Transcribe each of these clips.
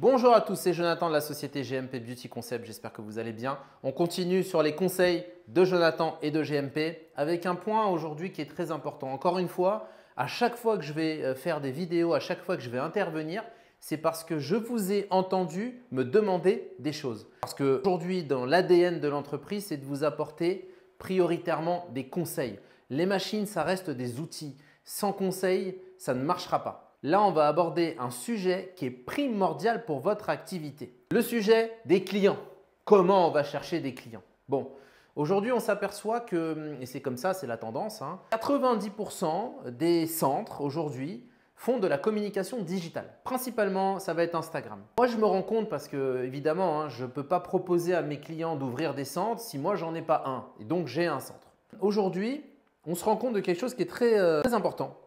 Bonjour à tous, c'est Jonathan de la société GMP Beauty Concept, j'espère que vous allez bien. On continue sur les conseils de Jonathan et de GMP avec un point aujourd'hui qui est très important. Encore une fois, à chaque fois que je vais faire des vidéos, à chaque fois que je vais intervenir, c'est parce que je vous ai entendu me demander des choses. Parce qu'aujourd'hui, dans l'ADN de l'entreprise, c'est de vous apporter prioritairement des conseils. Les machines, ça reste des outils. Sans conseils, ça ne marchera pas. Là, on va aborder un sujet qui est primordial pour votre activité. Le sujet des clients. Comment on va chercher des clients? Bon, aujourd'hui, on s'aperçoit que, et c'est comme ça, c'est la tendance, 90% des centres aujourd'hui font de la communication digitale. Principalement, ça va être Instagram. Moi, je me rends compte parce que, évidemment, je ne peux pas proposer à mes clients d'ouvrir des centres si moi, j'en ai pas un. Et donc, j'ai un centre. Aujourd'hui, on se rend compte de quelque chose qui est très important.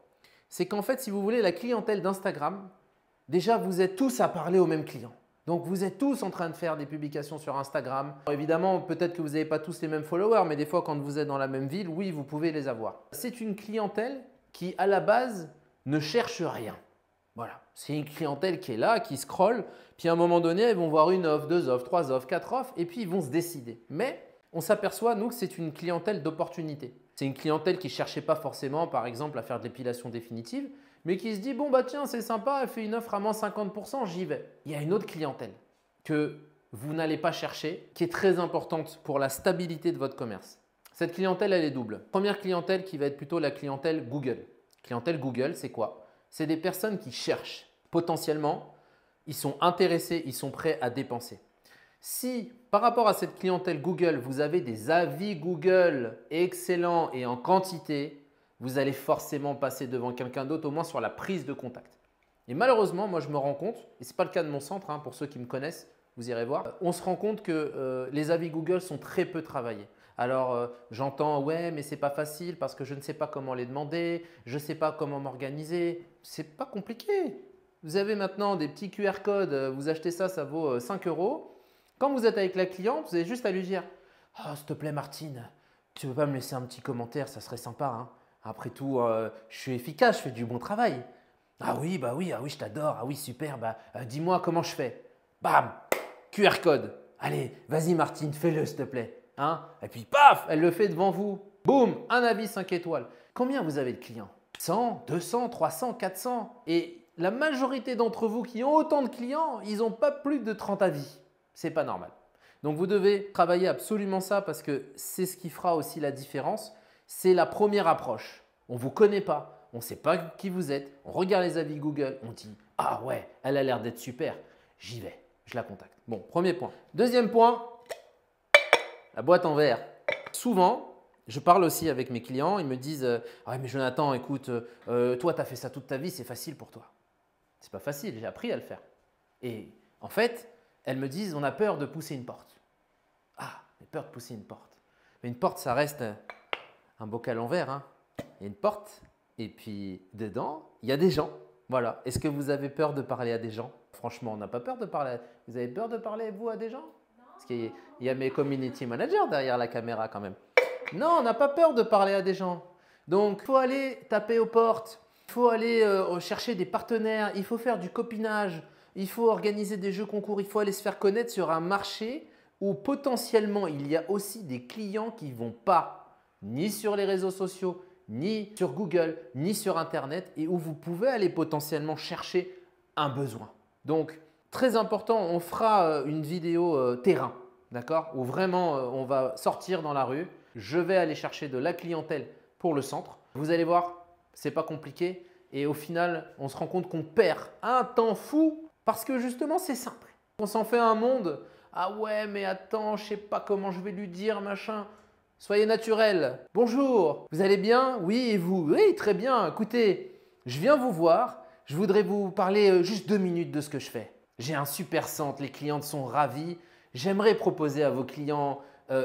C'est qu'en fait, si vous voulez, la clientèle d'Instagram, déjà, vous êtes tous à parler aux mêmes clients. Donc, vous êtes tous en train de faire des publications sur Instagram. Alors, évidemment, peut-être que vous n'avez pas tous les mêmes followers, mais des fois, quand vous êtes dans la même ville, oui, vous pouvez les avoir. C'est une clientèle qui, à la base, ne cherche rien. Voilà, c'est une clientèle qui est là, qui scrolle, puis à un moment donné, ils vont voir une offre, deux offres, trois offres, quatre offres, et puis ils vont se décider. Mais on s'aperçoit, nous, que c'est une clientèle d'opportunité. C'est une clientèle qui ne cherchait pas forcément, par exemple, à faire de l'épilation définitive, mais qui se dit, bon, bah tiens, c'est sympa, elle fait une offre à moins 50%, j'y vais. Il y a une autre clientèle que vous n'allez pas chercher, qui est très importante pour la stabilité de votre commerce. Cette clientèle, elle est double. Première clientèle qui va être plutôt la clientèle Google. Clientèle Google, c'est quoi? C'est des personnes qui cherchent. Potentiellement, ils sont intéressés, ils sont prêts à dépenser. Si par rapport à cette clientèle Google, vous avez des avis Google excellents et en quantité, vous allez forcément passer devant quelqu'un d'autre, au moins sur la prise de contact. Et malheureusement, moi je me rends compte, et ce n'est pas le cas de mon centre, pour ceux qui me connaissent, vous irez voir, on se rend compte que les avis Google sont très peu travaillés. Alors j'entends, ouais, mais ce n'est pas facile parce que je ne sais pas comment les demander, je ne sais pas comment m'organiser. Ce n'est pas compliqué. Vous avez maintenant des petits QR codes, vous achetez ça, ça vaut 5 €. Quand vous êtes avec la cliente, vous avez juste à lui dire « Oh, s'il te plaît Martine, tu ne veux pas me laisser un petit commentaire, ça serait sympa. Après tout, je suis efficace, je fais du bon travail. » Ah oui, je t'adore. Ah oui, super. Dis-moi comment je fais. Bam, QR code. Allez, vas-y Martine, fais-le s'il te plaît. Et puis paf, elle le fait devant vous. Boum, un avis 5 étoiles. Combien vous avez de clients? 100, 200, 300, 400. Et la majorité d'entre vous qui ont autant de clients, ils n'ont pas plus de 30 avis. Ce n'est pas normal. Donc, vous devez travailler absolument ça parce que c'est ce qui fera aussi la différence. C'est la première approche. On ne vous connaît pas, on ne sait pas qui vous êtes, on regarde les avis Google, on dit « Ah ouais, elle a l'air d'être super, j'y vais, je la contacte. » Bon, premier point. Deuxième point, la boîte en verre. Souvent, je parle aussi avec mes clients, ils me disent « Ah ouais, mais Jonathan, écoute, toi, tu as fait ça toute ta vie, c'est facile pour toi. » Ce n'est pas facile, j'ai appris à le faire. Et en fait, elles me disent, on a peur de pousser une porte. Ah, j'ai peur de pousser une porte. Mais une porte, ça reste un bocal en verre. Il y a une porte et puis dedans, il y a des gens. Voilà. Est-ce que vous avez peur de parler à des gens? Franchement, on n'a pas peur de parler. Vous avez peur de parler, vous, à des gens? Parce qu'il y a mes community managers derrière la caméra quand même. Non, on n'a pas peur de parler à des gens. Donc, il faut aller taper aux portes. Il faut aller chercher des partenaires. Il faut faire du copinage. Il faut organiser des jeux concours, il faut aller se faire connaître sur un marché où potentiellement il y a aussi des clients qui ne vont pas ni sur les réseaux sociaux, ni sur Google, ni sur Internet et où vous pouvez aller potentiellement chercher un besoin. Donc, très important, on fera une vidéo terrain, d'accord? Où vraiment on va sortir dans la rue. Je vais aller chercher de la clientèle pour le centre. Vous allez voir, ce n'est pas compliqué et au final, on se rend compte qu'on perd un temps fou. Parce que justement, c'est simple. On s'en fait un monde. Ah ouais, mais attends, je ne sais pas comment je vais lui dire, machin. Soyez naturel. Bonjour, vous allez bien? Oui, et vous? Oui, très bien. Écoutez, je viens vous voir. Je voudrais vous parler juste 2 minutes de ce que je fais. J'ai un super centre, les clientes sont ravies. J'aimerais proposer à vos clients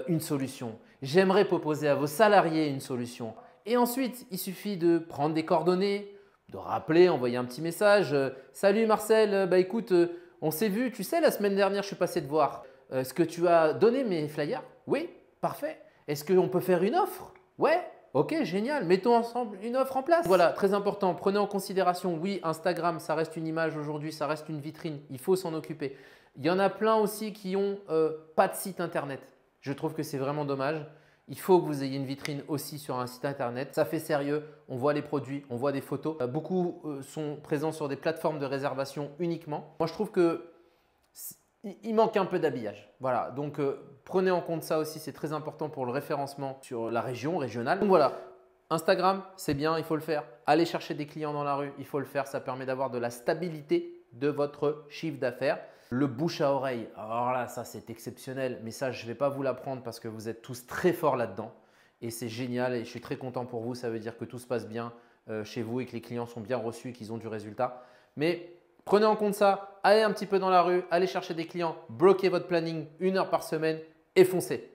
une solution. J'aimerais proposer à vos salariés une solution. Et ensuite, il suffit de prendre des coordonnées, de rappeler, envoyer un petit message. Salut Marcel, écoute, on s'est vu, tu sais, la semaine dernière, je suis passé te voir. Est-ce que tu as donné mes flyers? Oui, parfait. Est-ce qu'on peut faire une offre? Ouais, Ok, génial, mettons ensemble une offre en place. Voilà, très important, prenez en considération, oui, Instagram, ça reste une image aujourd'hui, ça reste une vitrine, il faut s'en occuper. Il y en a plein aussi qui n'ont pas de site internet. Je trouve que c'est vraiment dommage. Il faut que vous ayez une vitrine aussi sur un site internet. Ça fait sérieux, on voit les produits, on voit des photos. Beaucoup sont présents sur des plateformes de réservation uniquement. Moi, je trouve qu'il manque un peu d'habillage. Voilà, donc prenez en compte ça aussi, c'est très important pour le référencement sur la région, régionale. Donc voilà, Instagram, c'est bien, il faut le faire. Aller chercher des clients dans la rue, il faut le faire. Ça permet d'avoir de la stabilité de votre chiffre d'affaires. Le bouche à oreille, alors là, ça c'est exceptionnel, mais ça je ne vais pas vous l'apprendre parce que vous êtes tous très forts là-dedans et c'est génial et je suis très content pour vous. Ça veut dire que tout se passe bien chez vous et que les clients sont bien reçus et qu'ils ont du résultat. Mais prenez en compte ça, allez un petit peu dans la rue, allez chercher des clients, bloquez votre planning 1 heure par semaine et foncez.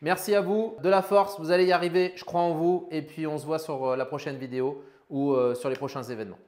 Merci à vous, de la force, vous allez y arriver, je crois en vous et puis on se voit sur la prochaine vidéo ou sur les prochains événements.